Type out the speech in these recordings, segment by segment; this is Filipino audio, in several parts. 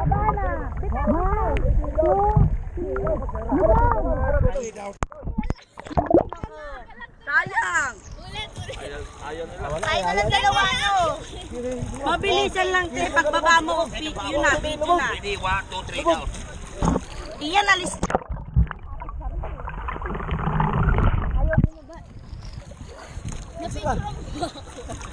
Sayang! Ayaw na dalawa nyo! Mabilisan lang tayo. Pagbaba mo, yun na, video na. 1, 2, 3 down. Iyan, alis.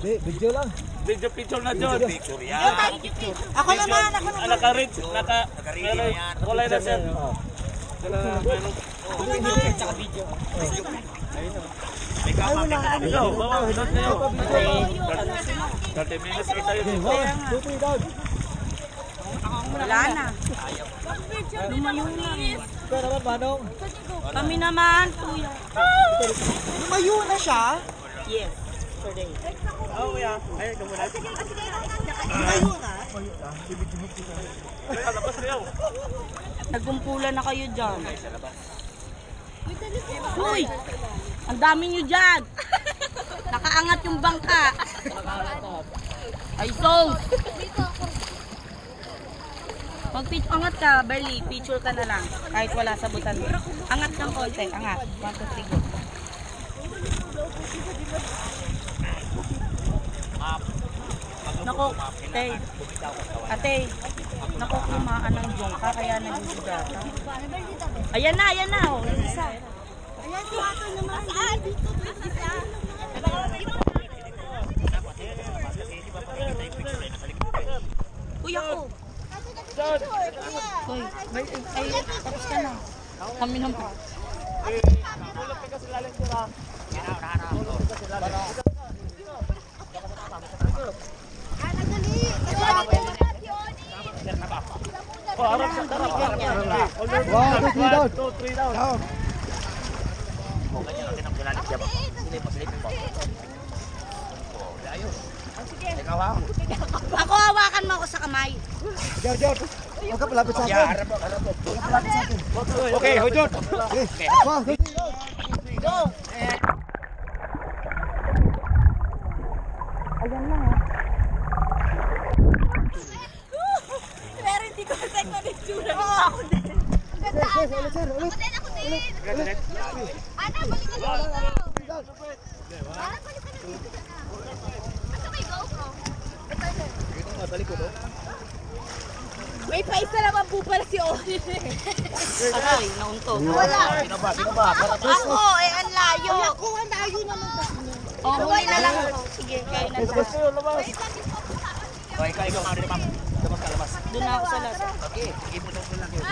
Video lang. Video picture na dyan. Picture yan. Ako naman. Naka-reach. Naka-ready na yan. Kulay na sir. Tsaka video. May kama ka na. Ikaw, bawa. Hidot na yun. 30 minutes kita yun. 1, 2, 3 down. Wala na. Lumayo na. Ikaw naman, Manong. Kami naman, kuya. Lumayo na siya? Yes. Today. Oo, kuya. Ayun, ito muna. Lumayo na? Labas na yun. Nagkumpulan na kayo dyan. Uy! Ang dami nyo dyan! Nakaangat yung bangka. Ay, so! Angat ka, Berly. Picture ka na lang. Kahit wala sa butan mo. Angat ng konti. Angat. 1, 2, 3, go. Nako, ate. Ate. Nako, kumaan ng jongka. Kaya nagigigata. Ayan na. Oh. Isa. Ayan, si Ato naman. Saan? Dito, isa. Uy, ako. Uy, ay, tapos ka na. Kami naman. Harap sa harap. 1, 2, 3 down. Down. Ganyan natin ang galalit siya ba? Hindi, pasilipin mo. Ayos. Ikaw ha? Ako, hawakan mo ako sa kamay. Jor. Huwag ka palapit sa akin. Harap mo. Okay, hujot. Okay. 1, 2, 3 down. Go! Ayan na, ha? Pero hindi ko sa na itsura. Oo, ako din. Ganda, Sir, ulit. Ako din. Ana, balik ka dito. Ana, balik ka na dito. Asa may GoPro? May paisa naman po pala si Oli. Aray, nauntog. Wala. Sino ba? Ako, ang layo. Ako, ang layo naman kasi. Oh, huli na lang ako. Sige, kayo na lang. Okay, ikaw nga rin, ma'am. Labas. Doon na ako sa lasa. Okay, ipunong ko lang yun.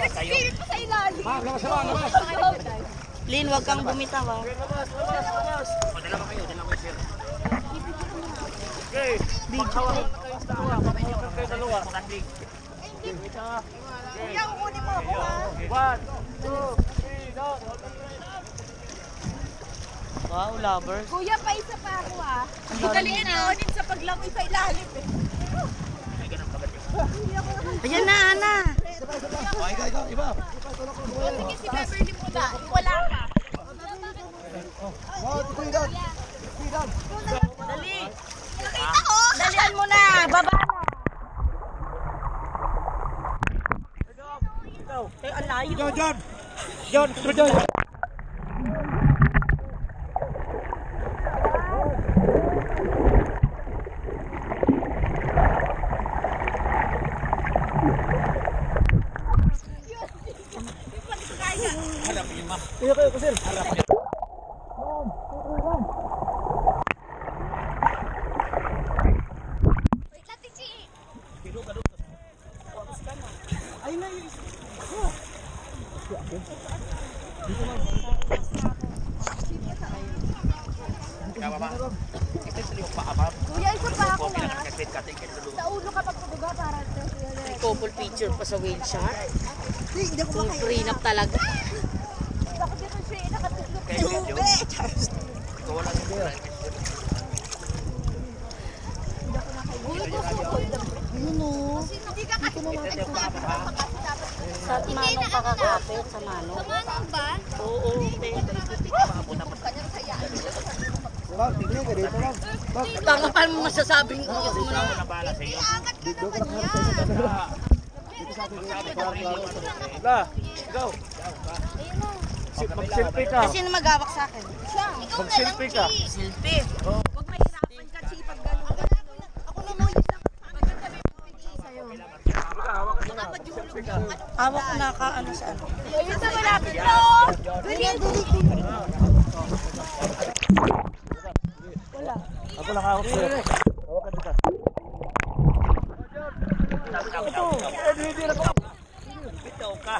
Spirit pa sa ilalim. Lin, wag kang bumitaw, ha. Dala kayo, sir. Okay, maghawak na kayo sa dalawa. Pamilyakan kayo dalawa. Kuya, kukunin mo ako ha. 1, 2, 3, down. Wow, lovers. Kuya, paisa pa ako ha. Galing na onin sa paglangoy sa ilalim eh. Ayan na, Ana. Ikaw, iba. Sige, si Beverly muna. Wala ka. 1, 2, 3 down. 3 down. Dali. Nakita ko. Dalian mo na. Baba na. Eh, ang layo. John. Iya kayo kasi. Kuya, isa pa ako ha. Sa ulo ka pagpabuga para sa Couple picture pa sa whale shark. Kung prenup talaga. ako dito siya nakatulog. Hindi ka kasi Sa manong kakakapit, sa manong. Manong ba? Oo, Bang, tingnan ka dito lang. Bang, Tanga pa mo masasabing gusto mo na. Nabala sa iyo. dito ka lang harap sa camera. Dito sa akin. La, go. Mag-selfie ka. Sino mag-hawak sa akin? Mag-selfie ka. Silpi. Huwag mahirapan ka, Chi, pag gano'n. Ako na muna lang. Maganda ba yung pipili sa'yo? Baka madulog yung ano. Hawak ko na ka ano sa ano. Ayun na, malapit na. Ako lang ako sir. Hawakan dito. Bitaw ka.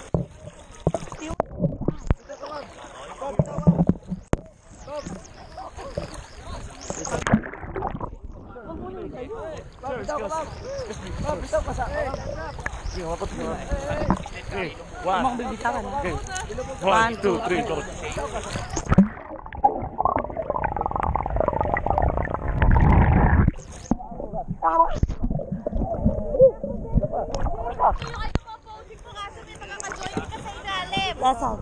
Bitaw ka sa akin. One, Bibitawan. 1, 2, 3, go. Lasag.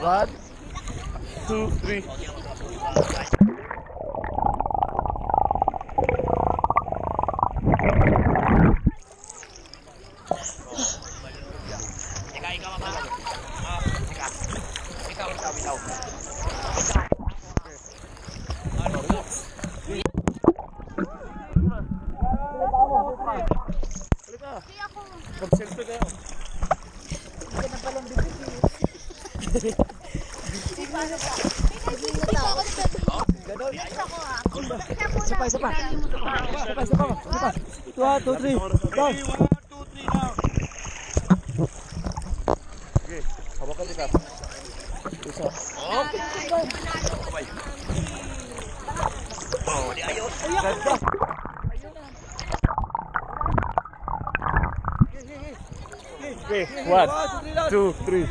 One, two, three. Mag-selfie kayo. Sapa. 1, 2, 3. Bang. 1, 2, 3 now. Okay, hawakan kita. Isa. Okay. Oh, di ayos. Ganda. Okay, 1, 2, 3.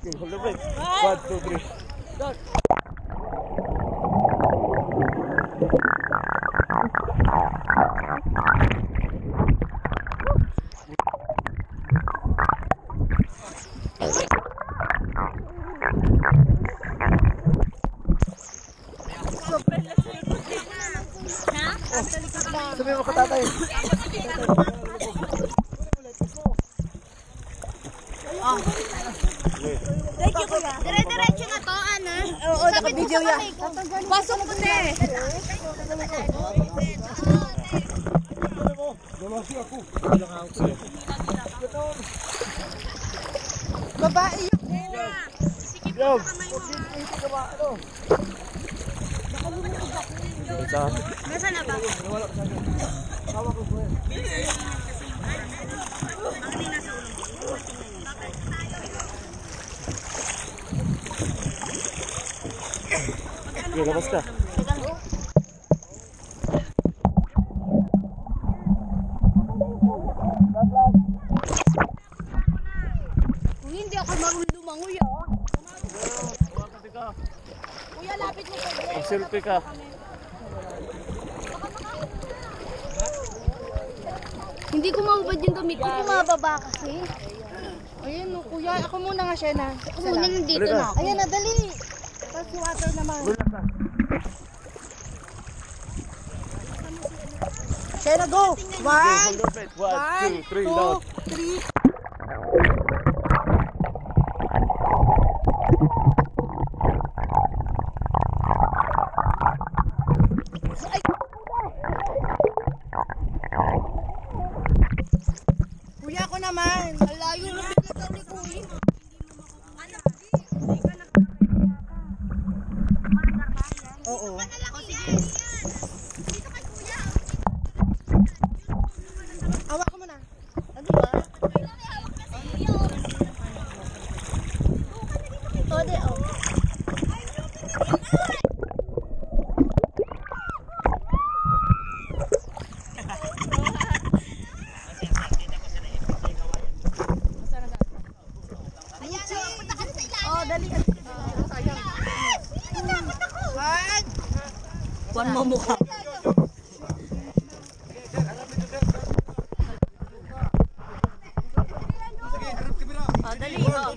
Okay, hold the break. 1, 2, 3. Sabi mo ka tatay. Dire-diretso na to, Ana. Oo, naka-video yan. Pasok mo na eh. Babae yun. Yo. Nasaan na ba? Okay, labas ka. Kung hindi ako marunong lumangoy, ah. Kuya, lapit mo pa. Mag-selfie ka. Hindi ko mababad yung damit ko, bumababa kasi. Ayun, no, kuya, ako muna nga siya na. Ako muna nandito Dali ka. na ako. Ayan na, dali. Tapos water naman. Siya na, go! 1, 1, 2, 3, loud. 3. Kuya, ako naman. Malayo na bigla daw ni Kuya. Oo. Awak mo na. Ano ba? Ode, oh. Oh, dali. Sayang. mukha. Oh, dali. Oh.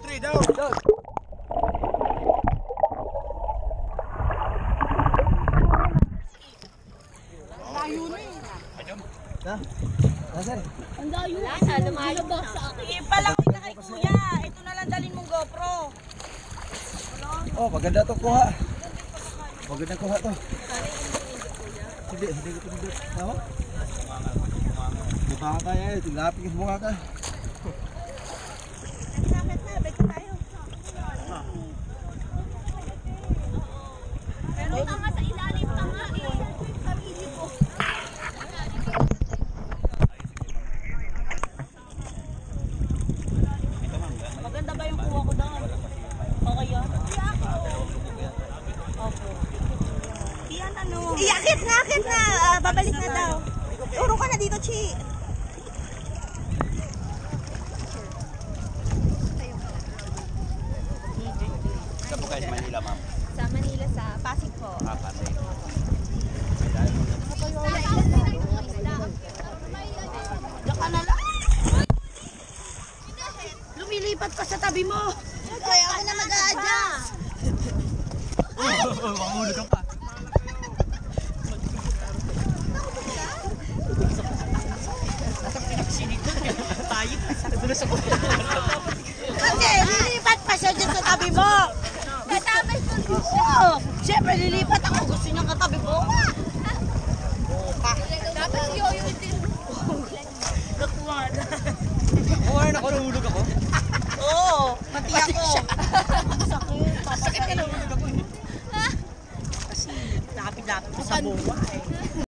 Ipalaki ka kay kuya. Ito na lang dalhin mong GoPro. Oh, maganda to kuha. Maganda kuha to. Hindi ko pinindot. Ako? Mukha ka eh. Tinapin yung mukha ka. Pero tanga sa ilalim, tanga eh. Sarili ko. Maganda ba yung kuha ko doon? Okay yun? Opo. Iyan ano? Iakit na, akit na. Babalik na daw. Turo ka na dito, Chi. Saan po kayo sa Manila, ma'am? Sa Manila, sa Pasig po. Kasi. Diyan ka na lang. Lumilipat pa sa tabi mo. Kaya ako na mag-a-adjust. Mahulog ka pa. Tayo. Dulo sa kuya. Hindi, lilipat pa siya dyan sa tabi mo. Katapos ko siya. Oo. Siyempre, lilipat ako. Gusto niyang katabi ko. Dapat yoyo din. Nakuha na. Oo, ako nahulog ako. Oo. Pati ako. Sakit. Sakit ka na. Kasi lapit-lapit ko sa buwa eh.